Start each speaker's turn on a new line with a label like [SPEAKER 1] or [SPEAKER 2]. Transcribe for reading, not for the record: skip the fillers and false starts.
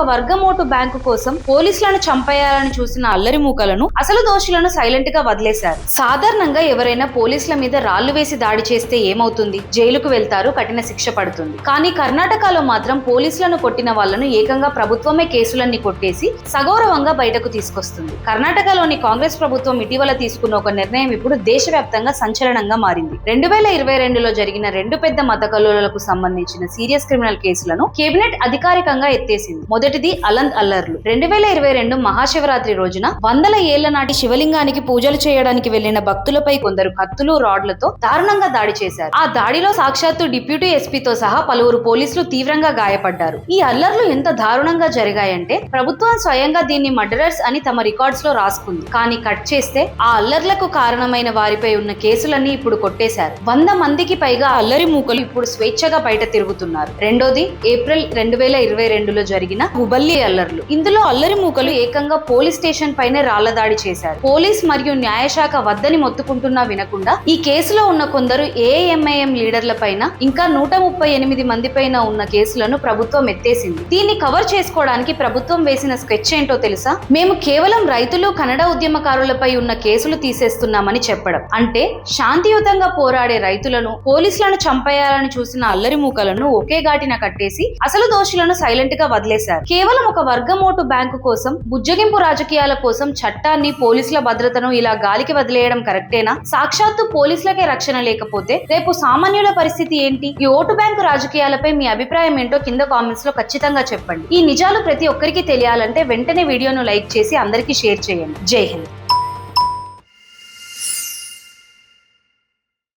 [SPEAKER 1] ఒక వర్గం vote bank కోసం పోలీసులను చంపేయాలని చూసిన అల్లరి మూకలను అసలు దోషులను సైలెంట్ గా వదిలేశారు. సాధారణంగా ఎవరైనా పోలీసుల మీద రాళ్లు వేసి దాడి చేస్తే ఏమవుతుంది? జైలుకు వెళ్తారు, కఠిన శిక్ష పడుతుంది. కానీ కర్ణాటకలో మాత్రం పోలీసులను కొట్టిన వాళ్లను ఏకంగా ప్రభుత్వమే కేసులన్నీ కొట్టేసి సగౌరవంగా బయటకు తీసుకొస్తుంది. కర్ణాటకలోని కాంగ్రెస్ ప్రభుత్వం ఇటీవల తీసుకున్న ఒక నిర్ణయం ఇప్పుడు దేశవ్యాప్తంగా సంచలనంగా మారింది. 2022లో జరిగిన 2 పెద్ద మత కల్లోలకు సంబంధించిన సీరియస్ క్రిమినల్ కేసులను కేబినెట్ అధికారికంగా ఎత్తేసింది. మొదటిది అలంద్ అల్లర్లు. 2022 మహాశివరాత్రి రోజున వందల ఏళ్ల నాటి శివలింగానికి పూజలు చేయడానికి వెళ్లిన భక్తులపై కొందరు కత్తులు, రాడ్లతో దారుణంగా దాడి చేశారు. ఆ దాడిలో సాక్షాత్తు డిప్యూటీ ఎస్పీతో సహా పలువురు పోలీసులు తీవ్రంగా గాయపడ్డారు. ఈ అల్లర్లు ఎంత దారుణంగా జరిగాయంటే ప్రభుత్వం స్వయంగా దీన్ని మర్డరర్స్ అని తమ రికార్డ్స్ లో రాసుకుంది. కానీ కట్ చేస్తే ఆ అల్లర్లకు కారణమైన వారిపై ఉన్న కేసులన్నీ ఇప్పుడు కొట్టేశారు. 100 మందికి పైగా అల్లరి మూకలు ఇప్పుడు స్వేచ్ఛగా బయట తిరుగుతున్నారు. రెండోది ఏప్రిల్ 2022లో జరిగిన హుబల్లి అల్లర్లు. ఇందులో అల్లరి మూకలు ఏకంగా పోలీస్ స్టేషన్ పైనే రాళ్ల దాడి చేశారు. పోలీస్ మరియు న్యాయశాఖ వద్దని మొత్తుకుంటున్నా వినకుండా ఈ కేసులో ఉన్న కొందరు ఏఎంఐఎం లీడర్ల పైన ఇంకా 138 మంది పైన ఉన్న కేసులను ప్రభుత్వం ఎత్తేసింది. దీన్ని కవర్ చేసుకోవడానికి ప్రభుత్వం వేసిన స్కెచ్ ఏంటో తెలుసా? మేము కేవలం రైతులు, కన్నడ ఉద్యమకారులపై ఉన్న కేసులు తీసేస్తున్నామని చెప్పడం. అంటే శాంతియుతంగా పోరాడే రైతులను, పోలీసులను చంపేయాలని చూసిన అల్లరి మూకలను ఒకే ఘాటిన కట్టేసి అసలు దోషులను సైలెంట్ గా వదిలేశారు. కేవలం ఒక వర్గం ఓటు బ్యాంకు కోసం, బుజ్జగింపు రాజకీయాల కోసం చట్టాన్ని, పోలీసుల భద్రతను ఇలా గాలికి వదిలేయడం కరెక్టేనా? సాక్షాత్తు పోలీసులకే రక్షణ లేకపోతే రేపు సామాన్యుల పరిస్థితి ఏంటి? ఈ ఓటు బ్యాంకు రాజకీయాలపై మీ అభిప్రాయం ఏంటో కింద కామెంట్స్ లో ఖచ్చితంగా చెప్పండి. ఈ నిజాలు ప్రతి ఒక్కరికి తెలియాలంటే వెంటనే వీడియోను లైక్ చేసి అందరికీ షేర్ చేయండి. జై హింద్.